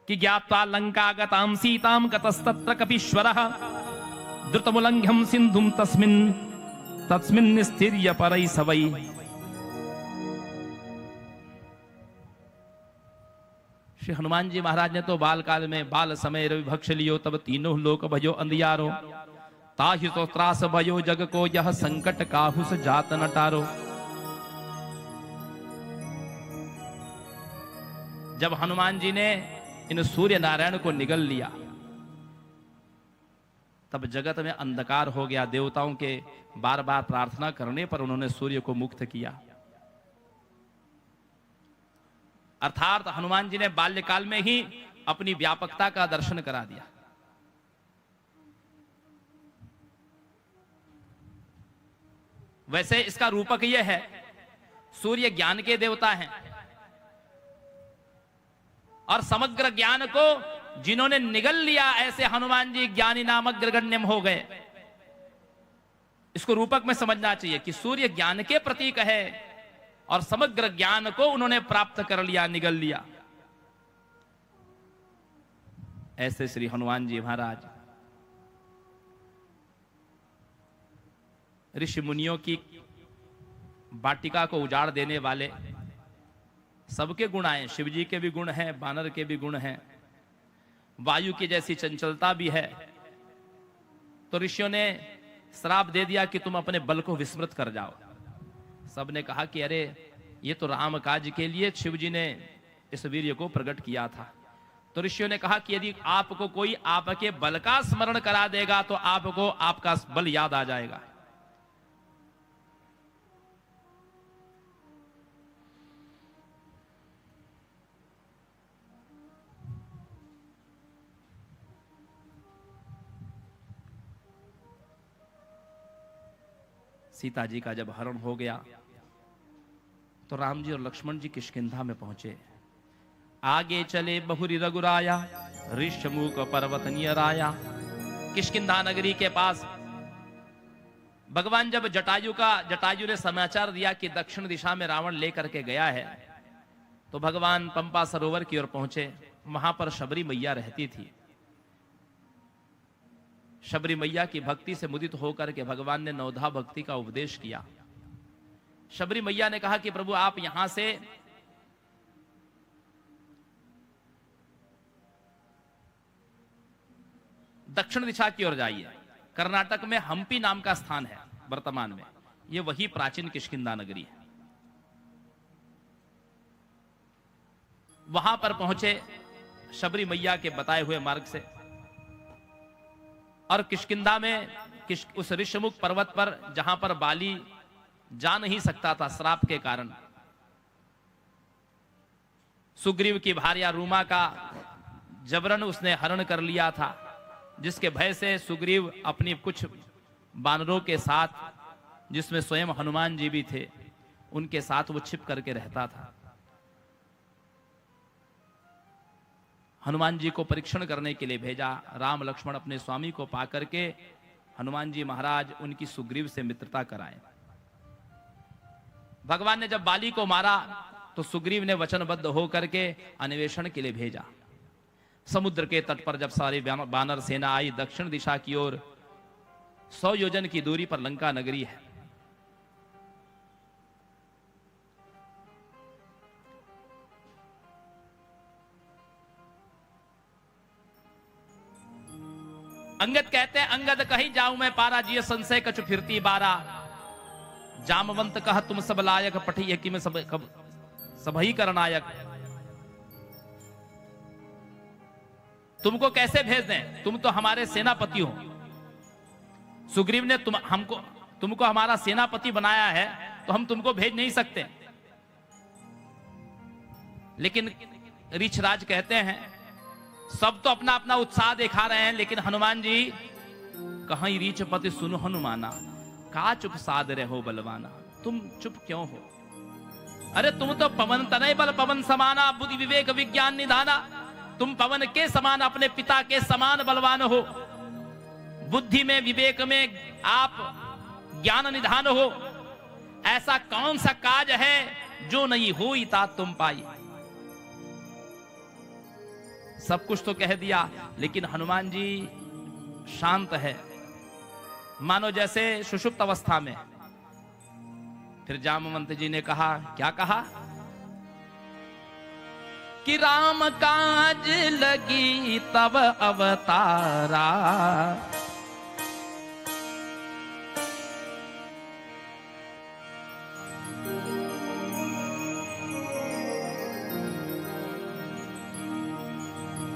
कि ज्ञात्वा लंकागतां सीतां गतस्तत्र कपीश्वरः द्रुतमुल्लंघ्यं सिंधुं तस्मिन् निस्थिर्य परैः सवै। श्री हनुमान जी महाराज ने तो बाल काल में बाल समय रवि भक्ष लियो तब तीनों लोक भयो अंधियारो ताहि तो त्रास भयो जग को यह संकट काहुस जात नटारो। जब हनुमान जी ने इन सूर्य नारायण को निगल लिया तब जगत में अंधकार हो गया। देवताओं के बार बार प्रार्थना करने पर उन्होंने सूर्य को मुक्त किया। अर्थात हनुमान जी ने बाल्यकाल में ही अपनी व्यापकता का दर्शन करा दिया। वैसे इसका रूपक यह है, सूर्य ज्ञान के देवता हैं और समग्र ज्ञान को जिन्होंने निगल लिया ऐसे हनुमान जी ज्ञानी नामक ग्रगण्यम हो गए। इसको रूपक में समझना चाहिए कि सूर्य ज्ञान के प्रतीक है और समग्र ज्ञान को उन्होंने प्राप्त कर लिया, निगल लिया। ऐसे श्री हनुमान जी महाराज ऋषि मुनियों की वाटिका को उजाड़ देने वाले, सबके गुण आए। शिव जी के भी गुण हैं, बानर के भी गुण हैं, वायु की जैसी चंचलता भी है। तो ऋषियों ने श्राप दे दिया कि तुम अपने बल को विस्मृत कर जाओ। सबने कहा कि अरे ये तो राम काज के लिए शिव जी ने इस वीर्य को प्रकट किया था। तो ऋषियों ने कहा कि यदि आपको कोई आपके बल का स्मरण करा देगा तो आपको आपका बल याद आ जाएगा। सीता जी का जब हरण हो गया तो राम जी और लक्ष्मण जी किष्किंधा में पहुंचे। आगे चले बहुरी रघुराया ऋषमुख पर्वत नियराया। किष्किंधा नगरी के पास भगवान जब जटायु ने समाचार दिया कि दक्षिण दिशा में रावण लेकर के गया है, तो भगवान पंपा सरोवर की ओर पहुंचे। वहां पर शबरी मैया रहती थी। शबरी मैया की भक्ति से मुदित होकर के भगवान ने नवधा भक्ति का उपदेश किया। शबरी मैया ने कहा कि प्रभु आप यहां से दक्षिण दिशा की ओर जाइए। कर्नाटक में हम्पी नाम का स्थान है वर्तमान में, यह वही प्राचीन किष्किंधा नगरी है। वहां पर पहुंचे शबरी मैया के बताए हुए मार्ग से, और किष्किंधा में उस ऋषमुख पर्वत पर जहां पर बाली जा नहीं सकता था श्राप के कारण, सुग्रीव की भार्या रूमा का जबरन उसने हरण कर लिया था, जिसके भय से सुग्रीव अपनी कुछ बानरों के साथ, जिसमें स्वयं हनुमान जी भी थे, उनके साथ वो छिप करके रहता था। हनुमान जी को परीक्षण करने के लिए भेजा। राम लक्ष्मण अपने स्वामी को पाकर के हनुमान जी महाराज उनकी सुग्रीव से मित्रता कराए। भगवान ने जब बाली को मारा तो सुग्रीव ने वचनबद्ध होकर के अन्वेषण के लिए भेजा। समुद्र के तट पर जब सारी बानर सेना आई, दक्षिण दिशा की ओर 100 योजन की दूरी पर लंका नगरी है। अंगद कहते हैं, अंगद कही जाऊं मैं पारा, जिय संशय कछु फिरती बारा। जामवंत कह तुम सब लायक, पठिए कि मैं सबही करनायक। तुमको कैसे भेज दें, तुम तो हमारे सेनापति हो। सुग्रीव ने तुमको हमारा सेनापति बनाया है, तो हम तुमको भेज नहीं सकते। लेकिन ऋछराज कहते हैं, सब तो अपना अपना उत्साह दिखा रहे हैं, लेकिन हनुमान जी कहीं रीचपति सुनो हनुमाना, का चुप साध रहो बलवाना। तुम चुप क्यों हो? अरे तुम तो पवन तनय बल पवन समाना, बुद्धि विवेक विज्ञान निधाना। तुम पवन के समान, अपने पिता के समान बलवान हो। बुद्धि में विवेक में आप ज्ञान निधान हो। ऐसा कौन सा काज है जो नहीं हुई ता तुम पाई। सब कुछ तो कह दिया, लेकिन हनुमान जी शांत है, मानो जैसे सुषुप्त अवस्था में। फिर जामवंत जी ने कहा, क्या कहा? कि राम काज लगी तब अवतारा,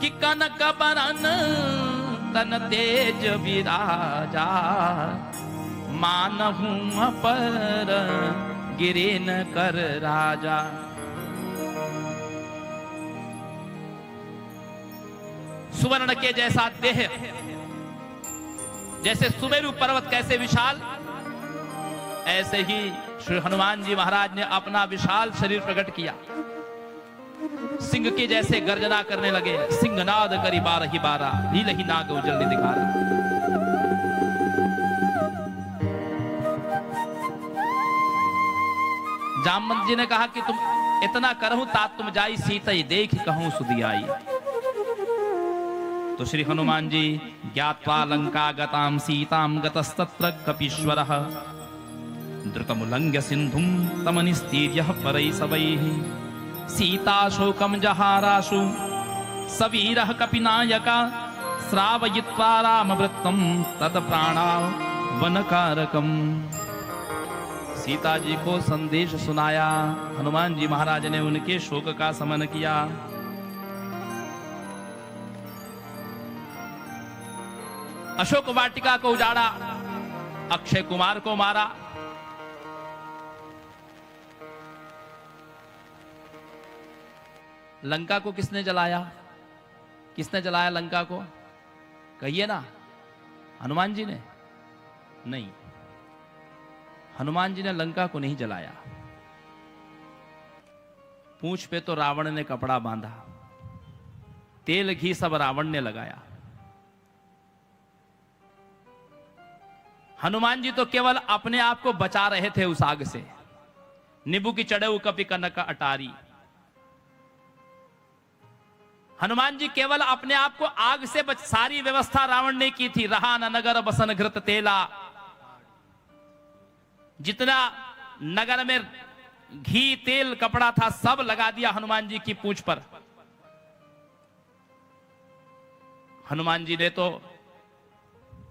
कि कनक बरन तन तेज विराजा, मानहूं पर गिरे न कर राजा। सुवर्ण के जैसा देह, जैसे सुमेरु पर्वत कैसे विशाल, ऐसे ही श्री हनुमान जी महाराज ने अपना विशाल शरीर प्रकट किया। सिंह के जैसे गर्जना करने लगे, सिंहनाद करी बारही बारा, नीलही नाग उजल दिखारा। जामवंत जी ने कहा कि तुम इतना करहूं तात तुम जाई, सीता देख कहूं सुधियाई। तो श्री हनुमान जी ज्ञात्वा लंका गताम सीताम गतस्तत्र कपीश्वरः, द्रुतमुल्लंघ्य सिंधुम तमनिस्तीर्यः परैसवैः, सीता शोकम जहाराशु सवीरः कपिनायका, श्रावयित्वा रामवृत्तं तद प्राणा वनकारकम। सीता जी को संदेश सुनाया, हनुमान जी महाराज ने उनके शोक का शमन किया। अशोक वाटिका को उजाड़ा, अक्षय कुमार को मारा, लंका को किसने जलाया? किसने जलाया लंका को? कहिए ना, हनुमान जी ने? नहीं, हनुमान जी ने लंका को नहीं जलाया। पूंछ पे तो रावण ने कपड़ा बांधा, तेल घी सब रावण ने लगाया। हनुमान जी तो केवल अपने आप को बचा रहे थे उस आग से। निबू की चढ़े कपि कनक अटारी, हनुमान जी केवल अपने आप को आग से सारी व्यवस्था रावण ने की थी। रहा न नगर बसन घृत तेला, जितना नगर में घी तेल कपड़ा था सब लगा दिया हनुमान जी की पूंछ पर। हनुमान जी ने तो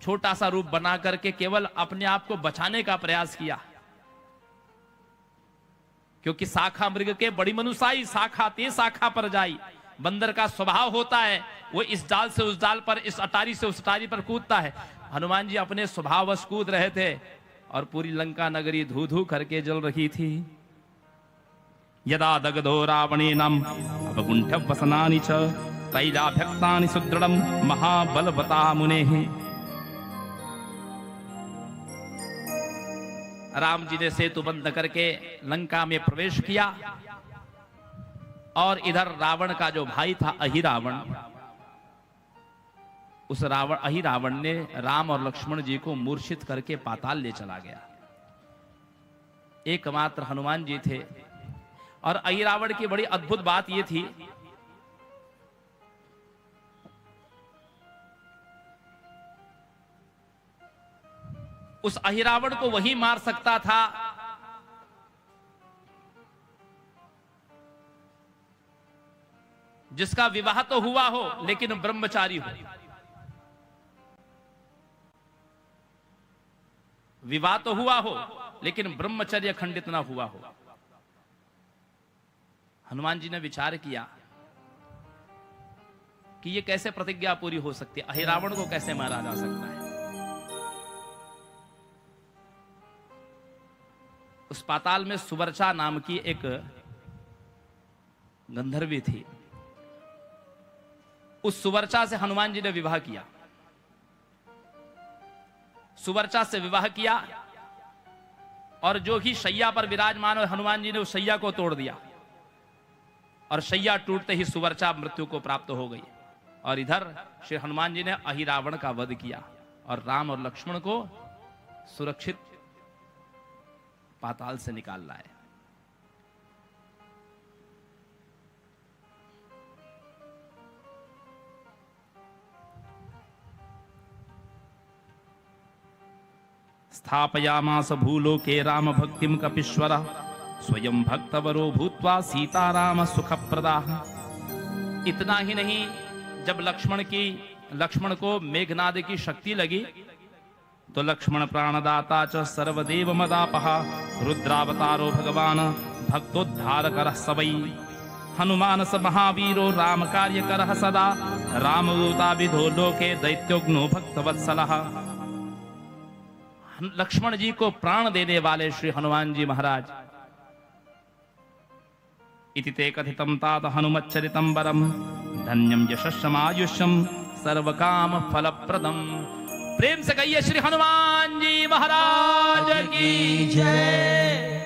छोटा सा रूप बना करके केवल अपने आप को बचाने का प्रयास किया, क्योंकि शाखा मृग के बड़ी मनुसाई, शाखा ते शाखा पर जाई। बंदर का स्वभाव होता है, वो इस डाल से उस डाल पर, इस अटारी से उस अटारी पर कूदता है। हनुमान जी अपने स्वभाववश कूद रहे थे और पूरी लंका नगरी धू धू करके जल रही थी। यदा दग्धो रावणेनम अपगुंठ वसनानि च, तैलाभ्यक्तानि सुदृढ़ं महाबलवता मुनेः। राम जी ने सेतु बंद करके लंका में प्रवेश किया और इधर रावण का जो भाई था अहिरावण, उस अहिरावण ने राम और लक्ष्मण जी को मूर्छित करके पाताल ले चला गया। एकमात्र हनुमान जी थे। और अहिरावण की बड़ी अद्भुत बात यह थी, उस अहिरावण को वही मार सकता था जिसका विवाह तो हुआ हो लेकिन ब्रह्मचारी हो। विवाह तो हुआ हो लेकिन ब्रह्मचर्य खंडित ना हुआ हो। हनुमान जी ने विचार किया कि यह कैसे प्रतिज्ञा पूरी हो सकती है, अहिरावण को कैसे मारा जा सकता है। उस पाताल में सुवर्चा नाम की एक गंधर्वी थी। उस सुवर्चा से हनुमान जी ने विवाह किया। सुवर्चा से विवाह किया और जो ही शैया पर विराजमान हो, हनुमान जी ने उस शैया को तोड़ दिया और शैया टूटते ही सुवर्चा मृत्यु को प्राप्त हो गई। और इधर श्री हनुमान जी ने अहिरावण का वध किया और राम और लक्ष्मण को सुरक्षित पाताल से निकाल लाए। स्थापयामास भूलोके राम भक्तिम कपीश्वरः स्वयं भक्तवरो भूत्वा सीताराम सुखप्रदाः। इतना ही नहीं, जब लक्ष्मण को मेघनाद की शक्ति लगी तो लक्ष्मण प्राणदाता च सर्वदेव मदापः रुद्रावतारो भगवान भक्तोद्धारकरः सवै हनुमान स महावीरो राम कार्यकरः सदा रामदूता विधो लोके दैत्योग्नो भक्तवत्सलः। लक्ष्मण जी को प्राण देने वाले श्री हनुमान जी महाराज। इति ते कथितं तात हनुमच्चरितं वरम धन्यं यशस्समायुष्यं सर्वकाम फलप्रदम। प्रेम से कहिए श्री हनुमान जी महाराज की जय।